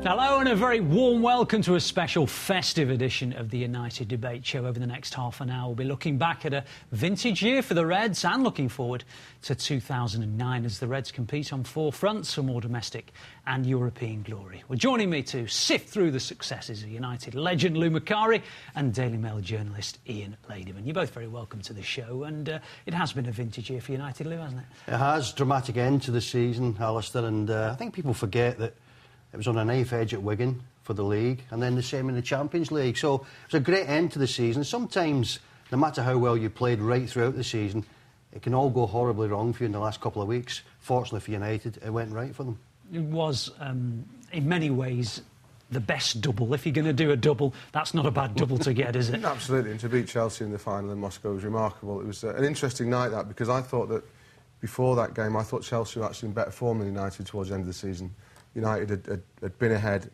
Hello and a very warm welcome to a special festive edition of the United Debate Show. Over the next half an hour we'll be looking back at a vintage year for the Reds and looking forward to 2009 as the Reds compete on four fronts for more domestic and European glory. Well, joining me to sift through the successes of United legend Lou Macari and Daily Mail journalist Ian Ladyman. You're both very welcome to the show, and it has been a vintage year for United, Lou, hasn't it? It has. Dramatic end to the season, Alistair, and I think people forget that it was on a knife edge at Wigan for the league, and then the same in the Champions League. So it was a great end to the season. Sometimes, no matter how well you played right throughout the season, it can all go horribly wrong for you in the last couple of weeks. Fortunately for United, it went right for them. It was, in many ways, the best double. If you're going to do a double, that's not a bad double to get, is it? Absolutely, and to beat Chelsea in the final in Moscow was remarkable. It was an interesting night, that, because I thought that before that game, I thought Chelsea were actually in better form than United towards the end of the season. United had been ahead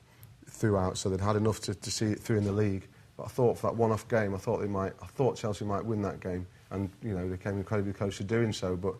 throughout, so they'd had enough to see it through in the league. But I thought for that one-off game, I thought Chelsea might win that game, and they came incredibly close to doing so. But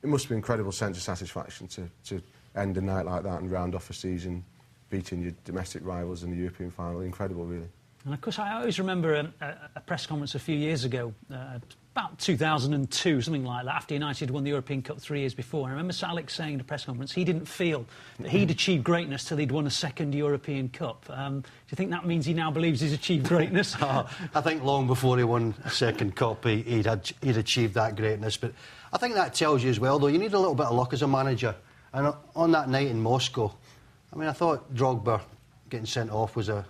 it must be an incredible sense of satisfaction to end a night like that and round off a season, beating your domestic rivals in the European final. Incredible, really. And of course, I always remember a press conference a few years ago, about 2002, something like that, after United won the European Cup 3 years before. And I remember Sir Alex saying in a press conference he didn't feel that he'd achieved greatness till he'd won a second European Cup. Do you think that means he now believes he's achieved greatness? I think long before he won a second cup, he'd achieved that greatness. But I think that tells you as well, though, you need a little bit of luck as a manager. And on that night in Moscow, I mean, I thought Drogba getting sent off was a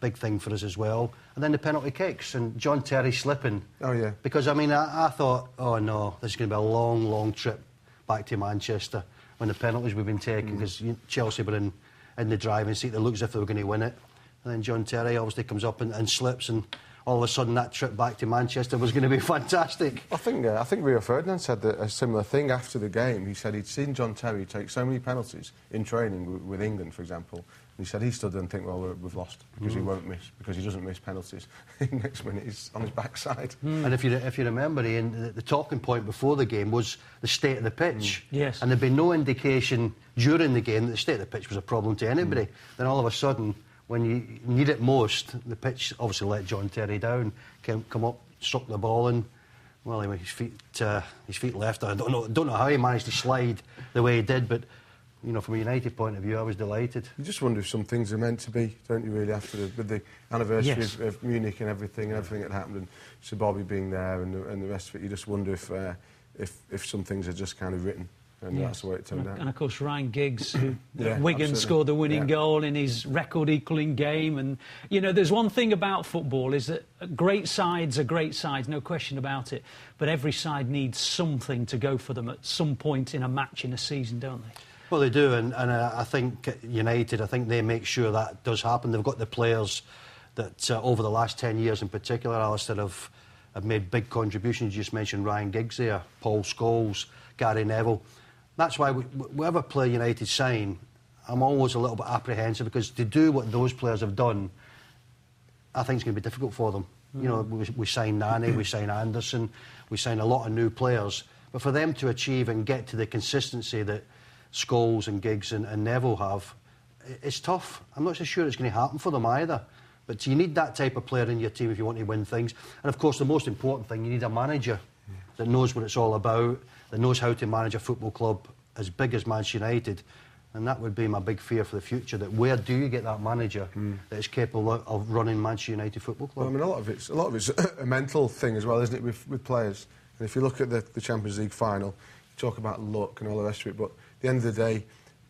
big thing for us as well. And then the penalty kicks and John Terry slipping. Oh, yeah. Because, I mean, I thought, oh, no, this is going to be a long, long trip back to Manchester when the penalties we've been taking, because Chelsea were in the driving seat. It looked as if they were going to win it. And then John Terry obviously comes up and slips, and all of a sudden that trip back to Manchester was going to be fantastic. I think Rio Ferdinand said a similar thing after the game. He said he'd seen John Terry take so many penalties in training with England, for example. He said he stood there and think, well, we've lost because he won't miss, because he doesn't miss penalties. Next minute he's on his backside. And if you remember, Ian, the talking point before the game was the state of the pitch. Yes. And there'd been no indication during the game that the state of the pitch was a problem to anybody. Then all of a sudden, when you need it most, the pitch obviously let John Terry down, come up, struck the ball, and well, anyway, his feet left. I don't know how he managed to slide the way he did, but from a United point of view, I was delighted. You just wonder if some things are meant to be, don't you, really, after with the anniversary of Munich and everything that happened, and Sir Bobby being there and the rest of it. You just wonder if some things are just kind of written, and that's the way it turned out. And of course, Ryan Giggs, who at Wigan scored the winning goal in his record-equalling game. And there's one thing about football, is that great sides are great sides, no question about it. But every side needs something to go for them at some point in a match in a season, don't they? Well, they do, and I think United, they make sure that does happen. They've got the players that, over the last 10 years in particular, Alistair, have made big contributions. You just mentioned Ryan Giggs there, Paul Scholes, Gary Neville. That's why whatever player United sign, I'm always a little bit apprehensive, because to do what those players have done, I think it's going to be difficult for them. We sign Nani, we sign Anderson, we sign a lot of new players. But for them to achieve and get to the consistency that Scholes and Giggs and Neville have, it's tough. I'm not so sure it's going to happen for them either. But you need that type of player in your team if you want to win things. And of course, the most important thing, you need a manager that knows what it's all about, that knows how to manage a football club as big as Manchester United. And that would be my big fear for the future, that where do you get that manager that is capable of running Manchester United Football Club? Well, I mean, a lot of it's a mental thing as well, isn't it, with players? And if you look at the Champions League final, you talk about luck and all the rest of it, but at the end of the day,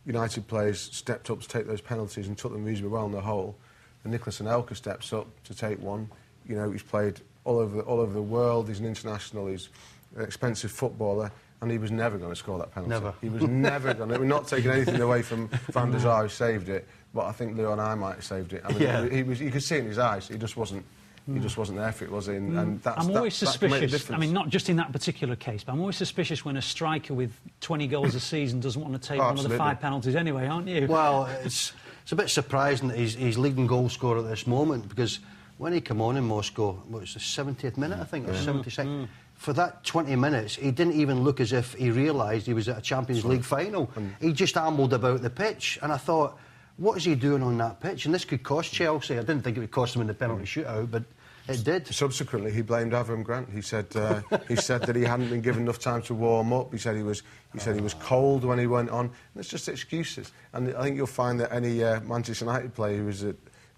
United players stepped up to take those penalties and took them reasonably well on the whole. And Nicolas Anelka steps up to take one. He's played all over the world. He's an international. He's an expensive footballer, and he was never going to score that penalty. Never. He was never going to. We're not taking anything away from Van der Sar, who saved it, but I think Lou and I might have saved it. I mean, you could see it in his eyes. He just wasn't. He just wasn't there for it, was he? And I'm always suspicious. I mean, not just in that particular case, but I'm always suspicious when a striker with 20 goals a season doesn't want to take one of the 5 penalties anyway, aren't you? Well, it's a bit surprising that he's leading goal scorer at this moment, because when he came on in Moscow, what was the 70th minute, I think, or 72nd? For that 20 minutes, he didn't even look as if he realised he was at a Champions League final. He just ambled about the pitch, and I thought, what is he doing on that pitch? And this could cost Chelsea. I didn't think it would cost them in the penalty shootout, but it did. Subsequently, he blamed Avram Grant. He said that he hadn't been given enough time to warm up. He said he was cold when he went on. And it's just excuses. And I think you'll find that any Manchester United player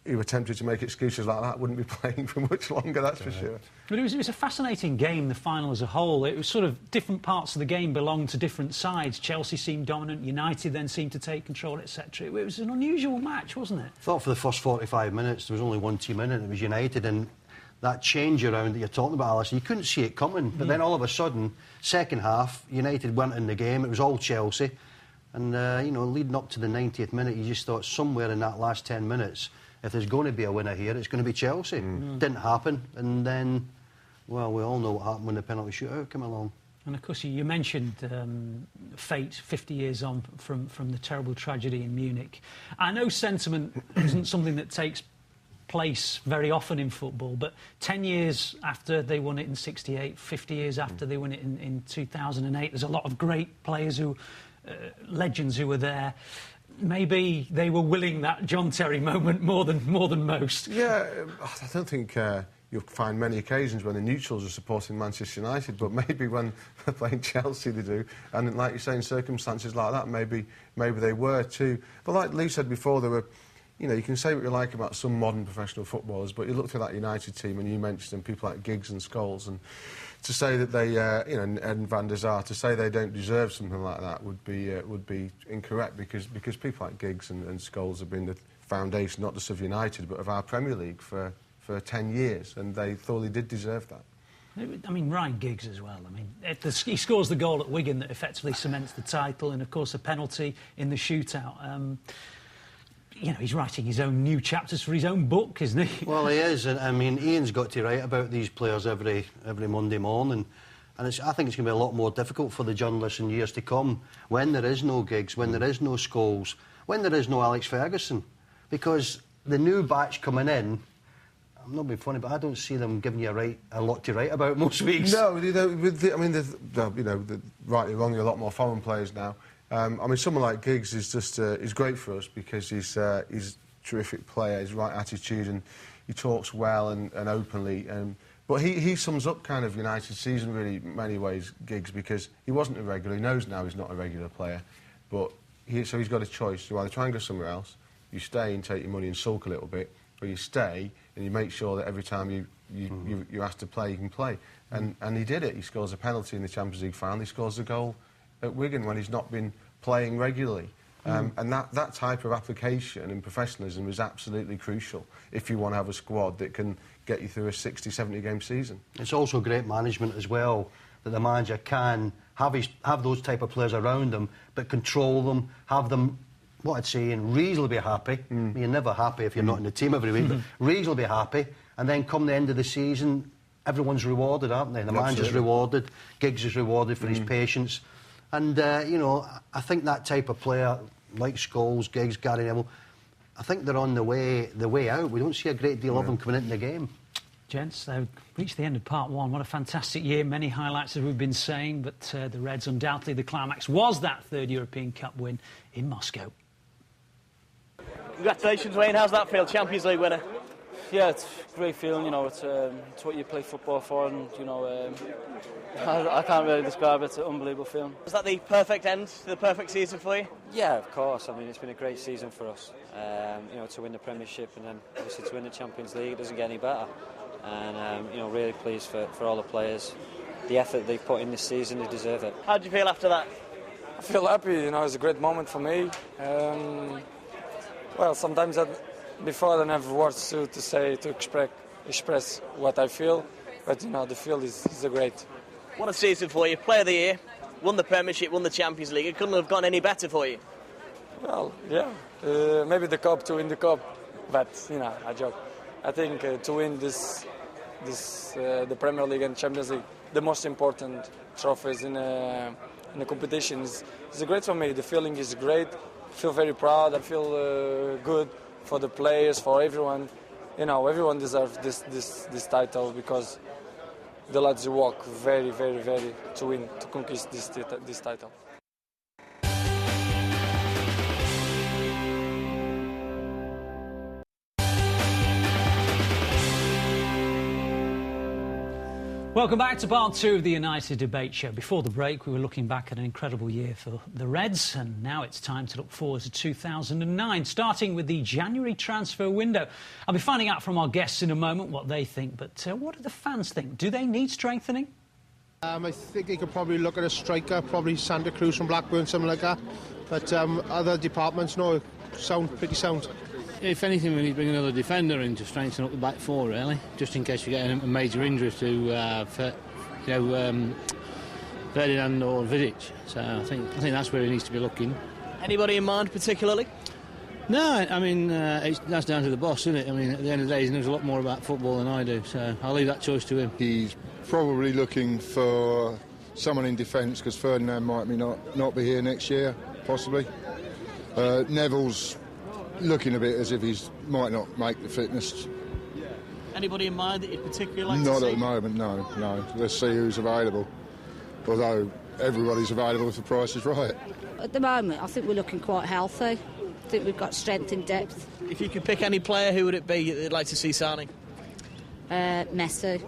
who attempted to make excuses like that wouldn't be playing for much longer, that's for sure. But it was a fascinating game, the final as a whole. It was sort of different parts of the game belonged to different sides. Chelsea seemed dominant, United then seemed to take control, etc. It was an unusual match, wasn't it? I thought for the first 45 minutes there was only one team in it, it was United, and that change around that you're talking about, Alison, you couldn't see it coming. But then all of a sudden, second half, United went in the game, it was all Chelsea. And, leading up to the 90th minute, you just thought somewhere in that last 10 minutes, if there's going to be a winner here, it's going to be Chelsea. Didn't happen. And then, well, we all know what happened when the penalty shootout came along. And of course, you mentioned fate 50 years on from the terrible tragedy in Munich. I know sentiment isn't something that takes place very often in football, but 10 years after they won it in '68, 50 years after they won it in 2008, there's a lot of great players legends who were there. Maybe they were willing that John Terry moment more than most. Yeah, I don't think you'll find many occasions when the neutrals are supporting Manchester United, but maybe when they're playing Chelsea they do. And like you say, in circumstances like that, maybe they were too. But like Lou said before, there were, you can say what you like about some modern professional footballers, but you look at that United team and you mentioned them, people like Giggs and Scholes, and to say that they, and Van der Sar, to say they don't deserve something like that would be incorrect, because people like Giggs and Scholes have been the foundation not just of United but of our Premier League for 10 years, and they thoroughly did deserve that. I mean, Ryan Giggs as well. I mean, he scores the goal at Wigan that effectively cements the title, and of course a penalty in the shootout. He's writing his own new chapters for his own book, isn't he? Well, he is. And I mean, Ian's got to write about these players every Monday morning. And I think it's going to be a lot more difficult for the journalists in years to come when there is no Giggs, when there is no Scholes, when there is no Alex Ferguson. Because the new batch coming in, I'm not being funny, but I don't see them giving you a lot to write about most weeks. No, rightly or wrongly, a lot more foreign players now. Someone like Giggs is just is great for us because he's a terrific player, he's right attitude, and he talks well and openly. But he sums up kind of United's season really in many ways, Giggs, because he wasn't a regular. He knows now he's not a regular player, but so he's got a choice. You either try and go somewhere else, you stay and take your money and sulk a little bit, or you stay and you make sure that every time you're asked to play, you can play. And he did it. He scores a penalty in the Champions League final. He scores a goal at Wigan when he's not been playing regularly. And that type of application and professionalism is absolutely crucial if you want to have a squad that can get you through a 60, 70-game season. It's also great management as well, that the manager can have those type of players around them, but control them, have them, what I'd say, reasonably happy. You're never happy if you're not in the team every week, but reasonably happy, and then come the end of the season, everyone's rewarded, aren't they? The manager's rewarded, Giggs is rewarded for his patience. And, I think that type of player, like Scholes, Giggs, Gary Neville, I think they're on the way out. We don't see a great deal of them coming into the game. Gents, they've reached the end of part one. What a fantastic year. Many highlights, as we've been saying, but the Reds, undoubtedly, the climax was that third European Cup win in Moscow. Congratulations, Wayne. How's that feel? Champions League winner. Yeah, it's a great feeling, it's what you play football for, and, I can't really describe it. It's an unbelievable feeling. Was that the perfect end to the perfect season for you? Yeah, of course. It's been a great season for us. To win the Premiership and then obviously to win the Champions League, it doesn't get any better. And, really pleased for all the players. The effort they put in this season, they deserve it. How do you feel after that? I feel happy, it's a great moment for me. Sometimes before I don't have words to say, to express what I feel, but the feel is great. What a season for you, Player of the Year, won the Premiership, won the Champions League. It couldn't have gone any better for you. Well, yeah, maybe to win the cup, but I joke. I think to win the Premier League and Champions League, the most important trophies in the competition is great for me. The feeling is great. I feel very proud. I feel good for the players, for everyone. Everyone deserves this title because the lads work very, very, very to conquist this title. Welcome back to part 2 of the United Debate Show. Before the break, we were looking back at an incredible year for the Reds, and now it's time to look forward to 2009, starting with the January transfer window. I'll be finding out from our guests in a moment what they think, but what do the fans think? Do they need strengthening? I think they could probably look at a striker, probably Santa Cruz from Blackburn, something like that. But other departments, no, pretty sound. If anything, we need to bring another defender in to strengthen up the back four, really, just in case we get a major injury to, Ferdinand or Vidic. So I think that's where he needs to be looking. Anybody in mind particularly? No, I mean, that's down to the boss, isn't it? I mean, at the end of the day, he knows a lot more about football than I do, so I'll leave that choice to him. He's probably looking for someone in defence, because Ferdinand might not be here next year, possibly. Neville's looking a bit as if he might not make the fitness. Anybody in mind that you'd particularly like not to see? Not at the moment, no. Let's see who's available. Although everybody's available if the price is right. At the moment, I think we're looking quite healthy. I think we've got strength in depth. If you could pick any player, who would it be that you'd like to see signing? Messi.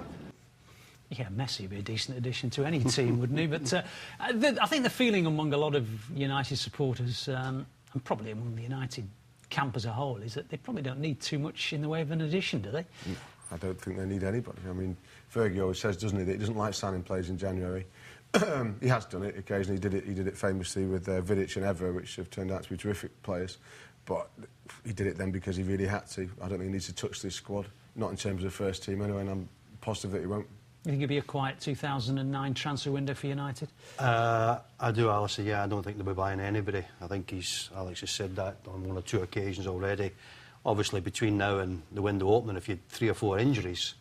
Yeah, Messi would be a decent addition to any team, wouldn't he? But I think the feeling among a lot of United supporters, and probably among the United camp as a whole, is that they probably don't need too much in the way of an addition, do they? No, I don't think they need anybody. I mean, Fergie always says, doesn't he, that he doesn't like signing players in January. He has done it occasionally. He did it famously with Vidic and Evra, which have turned out to be terrific players. But he did it then because he really had to. I don't think he needs to touch this squad, not in terms of the first team anyway, and I'm positive that he won't. You think it'll be a quiet 2009 transfer window for United? I do, Alistair, yeah. I don't think they'll be buying anybody. I think Alex has said that on 1 or 2 occasions already. Obviously, between now and the window opening, if you had 3 or 4 injuries,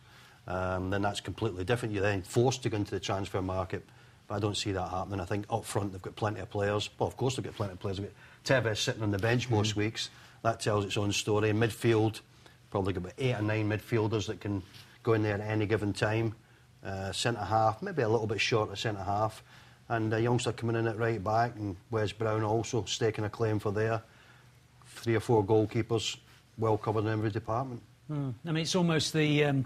then that's completely different. You're then forced to go into the transfer market. But I don't see that happening. I think up front they've got plenty of players. Well, of course they've got plenty of players. They've got Tevez sitting on the bench most weeks. That tells its own story. In midfield, probably got about 8 or 9 midfielders that can go in there at any given time. Centre-half, maybe a little bit short of centre-half. And a youngster coming in at right back, and Wes Brown also staking a claim for there. 3 or 4 goalkeepers, well covered in every department. I mean, it's almost the...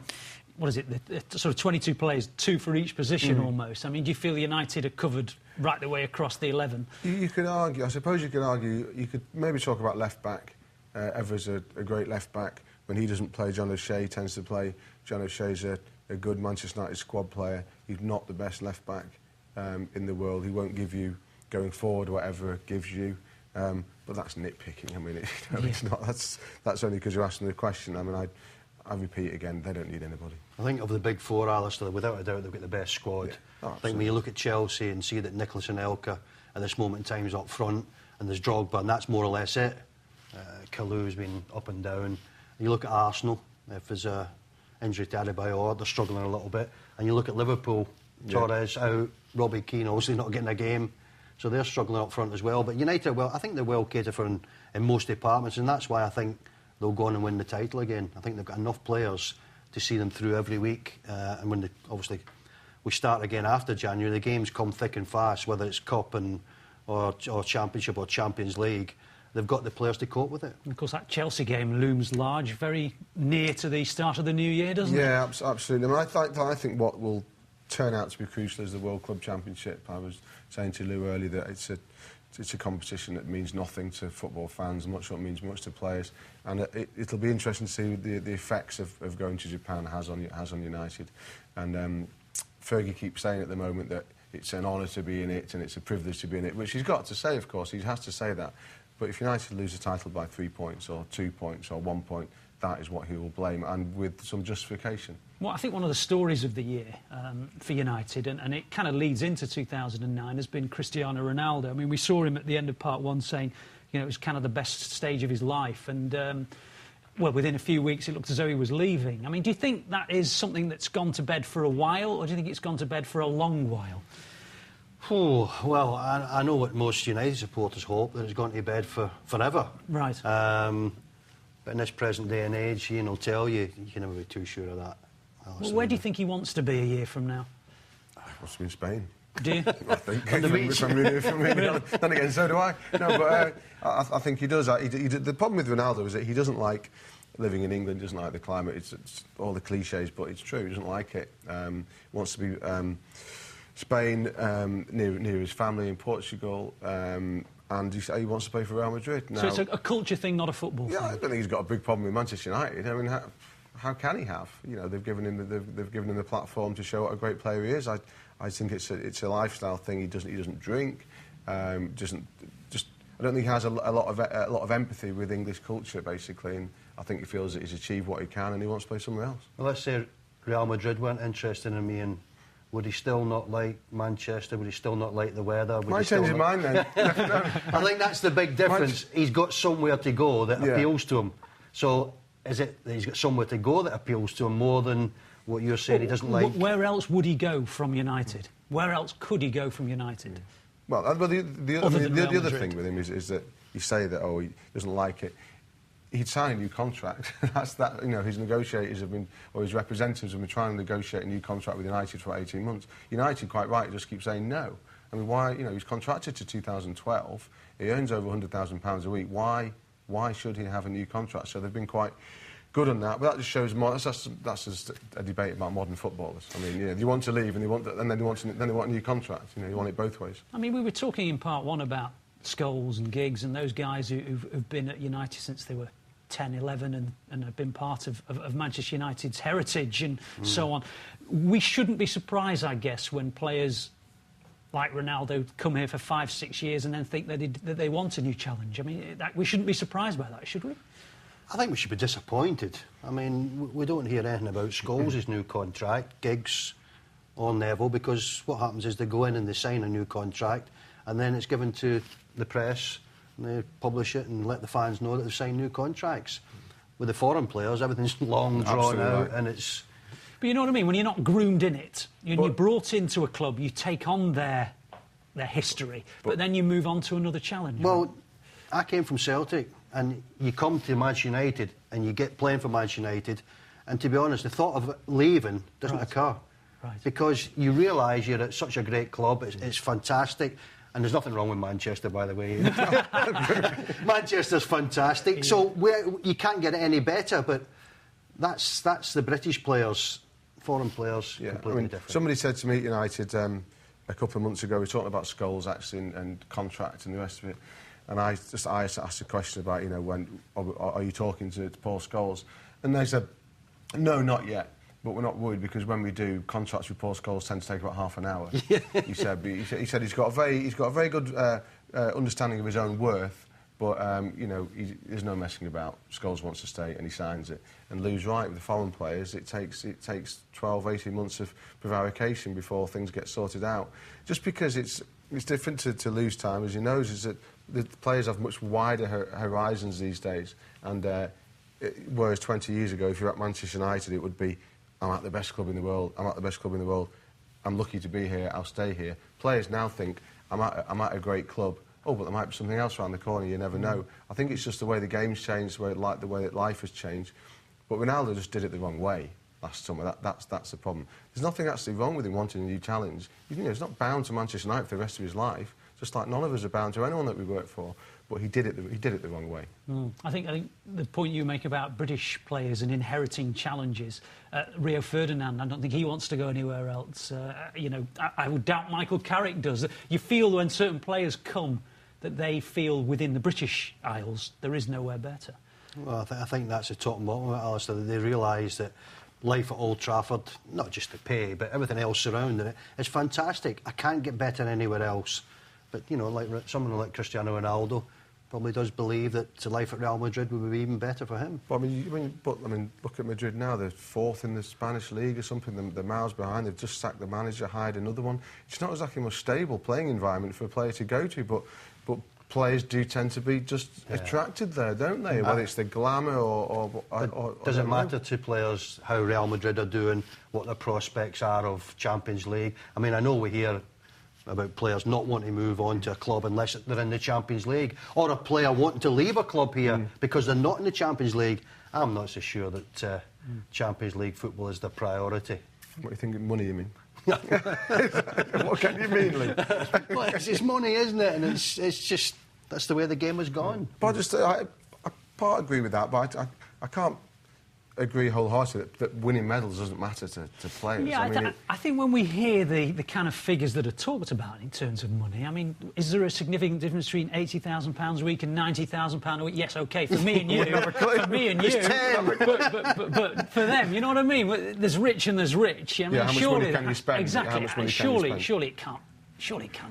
what is it, the sort of 22 players, 2 for each position almost. I mean, do you feel United are covered right the way across the 11? You could argue, I suppose you could argue, you could maybe talk about left-back. Evra's a great left-back. When he doesn't play, John O'Shea tends to play. John O'Shea's a good Manchester United squad player. He's not the best left-back in the world. He won't give you, going forward, whatever gives you. But that's nitpicking. I mean, it's not. That's only because you're asking the question. I mean, I repeat again, they don't need anybody. I think of the big 4, Alistair, without a doubt, they've got the best squad. Yeah. Oh, I think when you look at Chelsea and see that Nicholas Anelka at this moment in time is up front, and there's Drogba, and that's more or less it. Kalou's been up and down. You look at Arsenal, if there's a injury to Adebayor, they're struggling a little bit. And you look at Liverpool, Torres out, Robbie Keane obviously not getting a game. So they're struggling up front as well. But United, well, I think they're well catered for in most departments, and that's why I think they'll go on and win the title again. I think they've got enough players to see them through every week. And when obviously we start again after January, the games come thick and fast, whether it's Cup or Championship or Champions League. They've got the players to cope with it. And of course, that Chelsea game looms large, very near to the start of the new year, doesn't it? Yeah, absolutely. I mean, I think what will turn out to be crucial is the World Club Championship. I was saying to Lou earlier that it's a competition that means nothing to football fans. I'm not sure it means much to players. And it'll be interesting to see the effects of going to Japan has on United. And Fergie keeps saying at the moment that it's an honour to be in it and it's a privilege to be in it, which he's got to say, of course. He has to say that. But if United lose the title by 3 points or 2 points or 1 point, that is what he will blame, and with some justification. Well, I think one of the stories of the year for United, and it kind of leads into 2009, has been Cristiano Ronaldo. I mean, we saw him at the end of part 1 saying, you know, it was kind of the best stage of his life, and well, within a few weeks it looked as though he was leaving. I mean, do you think that is something that's gone to bed for a while, or do you think it's gone to bed for a long while? Oh, well, I know what most United supporters hope, that it's gone to bed for forever. Right. But in this present day and age, Ian will tell you, you can never be too sure of that. Well, where do you think he wants to be a year from now? He wants to be in Spain. Do you? I think. Then again, so do I. No, but I think he does. The problem with Ronaldo is that he doesn't like living in England, doesn't like the climate. It's all the cliches, but it's true. He doesn't like it. Wants to be Spain, near his family in Portugal, and he wants to play for Real Madrid. Now, so it's a culture thing, not a football thing. I don't think he's got a big problem with Manchester United. I mean, how can he have? You know, they've given him the platform to show what a great player he is. I think it's a lifestyle thing. He doesn't drink. I don't think he has a lot of empathy with English culture, basically, and I think he feels that he's achieved what he can and he wants to play somewhere else. Well, let's say Real Madrid weren't interested in me, and would he still not like Manchester? Would he still not like the weather? Might change his mind then. I think that's the big difference. He's got somewhere to go that appeals to him. So is it that he's got somewhere to go that appeals to him more than what you're saying he doesn't like? Where else would he go from United? Where else could he go from United? Well, the other thing with him is that you say that, he doesn't like it. He'd sign a new contract. His negotiators have been, or his representatives have been trying to negotiate a new contract with United for 18 months. United, quite right, just keep saying no. I mean, why? He's contracted to 2012. He earns over £100,000 a week. Why should he have a new contract? So they've been quite good on that. But that just shows more. That's just a debate about modern footballers. I mean, they want to leave and then they want a new contract. You want it both ways. I mean, we were talking in part one about Scholes and Giggs and those guys who've been at United since they were 10, 11 and have been part of Manchester United's heritage and so on. We shouldn't be surprised, I guess, when players like Ronaldo come here for 5, 6 years and then think that they want a new challenge. I mean, we shouldn't be surprised by that, should we? I think we should be disappointed. I mean, we don't hear anything about Scholes' new contract, Giggs or Neville, because what happens is they go in and they sign a new contract and then it's given to the press and they publish it and let the fans know that they've signed new contracts. With the foreign players, everything's long, drawn out, and it's... But you know what I mean? When you're not groomed in it, you're brought into a club, you take on their history, but then you move on to another challenge. Well, I came from Celtic, and you come to Manchester United, and you get playing for Manchester United, and to be honest, the thought of leaving doesn't occur. Right. Because you realise you're at such a great club, it's fantastic. And there's nothing wrong with Manchester, by the way. Manchester's fantastic. Yeah. So you can't get it any better, but that's the British players, foreign players, completely different. Somebody said to me at United a couple of months ago, we were talking about Scholes actually and contract and the rest of it, and I asked a question about, when are you talking to Paul Scholes? And they said, no, not yet. But we're not worried because when we do, contracts with Paul Scholes tend to take about half an hour. He said he's got a very good understanding of his own worth, but there's no messing about. Scholes wants to stay and he signs it. And Lou's right with the foreign players. It takes 12, 18 months of prevarication before things get sorted out. Just because it's different to Lou's time, as he knows, is that the players have much wider horizons these days. And whereas 20 years ago, if you're at Manchester United, it would be, I'm at the best club in the world. I'm lucky to be here. I'll stay here. Players now think, I'm at a great club. Oh, but there might be something else around the corner. You never know. I think it's just the way the game's changed, the way that life has changed. But Ronaldo just did it the wrong way last summer. That's the problem. There's nothing actually wrong with him wanting a new challenge. He's not bound to Manchester United for the rest of his life. Just like none of us are bound to anyone that we work for. But he did it the wrong way. I think the point you make about British players and inheriting challenges, Rio Ferdinand, I don't think he wants to go anywhere else. I would doubt Michael Carrick does. You feel when certain players come that they feel within the British Isles there is nowhere better. Well, I think that's the top and bottom of it, Alistair. They realise that life at Old Trafford, not just the pay, but everything else surrounding it, is fantastic. I can't get better anywhere else. But, like someone like Cristiano Ronaldo probably does believe that life at Real Madrid would be even better for him. But, I mean, look at Madrid now. They're 4th in the Spanish league or something. They're miles behind. They've just sacked the manager, hired another one. It's not exactly a most stable playing environment for a player to go to, but players do tend to be just attracted there, don't they? Whether it's the glamour or does it matter to players how Real Madrid are doing, what their prospects are of Champions League? I mean, I know we hear about players not wanting to move on to a club unless they're in the Champions League, or a player wanting to leave a club here because they're not in the Champions League. I'm not so sure that Champions League football is their priority. What do you think of money, you mean? What can you mean, Lee? Well, it's money, isn't it? And it's just, that's the way the game has gone. But I part agree with that, but I can't agree wholeheartedly that winning medals doesn't matter to players. Yeah, I think when we hear the kind of figures that are talked about in terms of money, I mean, is there a significant difference between £80,000 a week and £90,000 a week? Yes, OK, for me and you. For me and you. But for them, you know what I mean? There's rich and there's rich. I mean, how much money can you spend? Exactly. How much money surely it can't.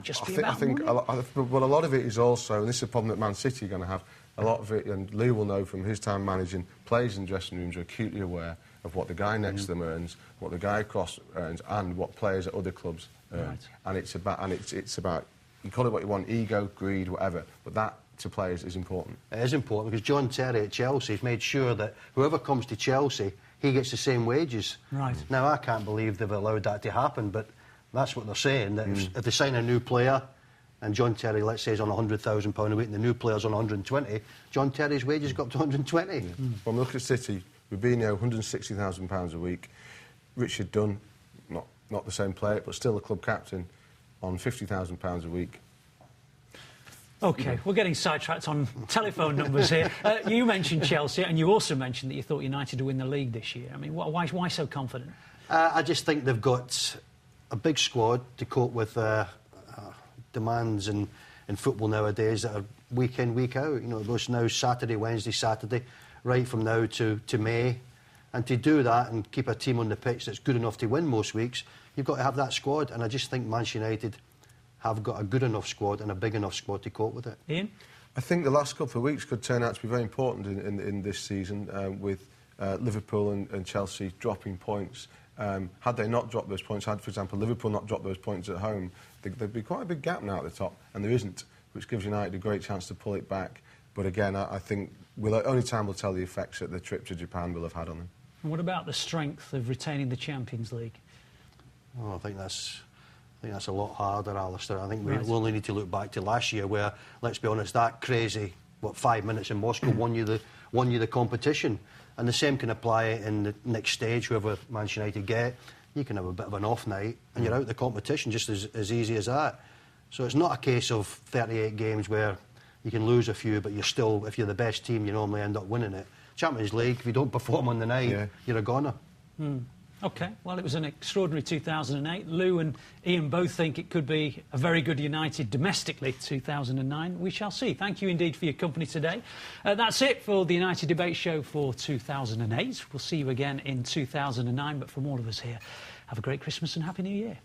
Just be about money. Well, a lot of it is also, and this is a problem that Man City are going to have, a lot of it, and Lou will know from his time managing, players in dressing rooms are acutely aware of what the guy next to them earns, what the guy across earns, and what players at other clubs earn. Right. And it's about, you call it what you want, ego, greed, whatever, but that to players is important. It is important because John Terry at Chelsea has made sure that whoever comes to Chelsea, he gets the same wages. Right. Now, I can't believe they've allowed that to happen, but that's what they're saying, that if they sign a new player, and John Terry, let's say, is on £100,000 a week, and the new player's on 120, John Terry's wages go up to 120. When we look at City, Rubinho, £160,000 a week. Richard Dunn, not the same player, but still a club captain, on £50,000 a week. OK, we're getting sidetracked on telephone numbers here. You mentioned Chelsea, and you also mentioned that you thought United would win the league this year. I mean, why so confident? I just think they've got a big squad to cope with demands in football nowadays that are week in, week out. You know, those now Saturday, Wednesday, Saturday, right from now to May. And to do that and keep a team on the pitch that's good enough to win most weeks, you've got to have that squad. And I just think Manchester United have got a good enough squad and a big enough squad to cope with it. Ian? I think the last couple of weeks could turn out to be very important in this season with Liverpool and Chelsea dropping points. Had they not dropped those points, had, for example, Liverpool not dropped those points at home, there'd be quite a big gap now at the top, and there isn't, which gives United a great chance to pull it back. But again, I think only time will tell the effects that the trip to Japan will have had on them. And what about the strength of retaining the Champions League? Oh, I think that's a lot harder, Alistair. I think we only need to look back to last year where, let's be honest, that crazy, 5 minutes in Moscow won you the competition. And the same can apply in the next stage, whoever Manchester United get. You can have a bit of an off night and you're out of the competition just as easy as that. So it's not a case of 38 games where you can lose a few, but you're still, if you're the best team, you normally end up winning it. Champions League, if you don't perform on the night, you're a goner. OK, well, it was an extraordinary 2008. Lou and Ian both think it could be a very good United domestically 2009. We shall see. Thank you indeed for your company today. That's it for the United Debate Show for 2008. We'll see you again in 2009. But from all of us here, have a great Christmas and Happy New Year.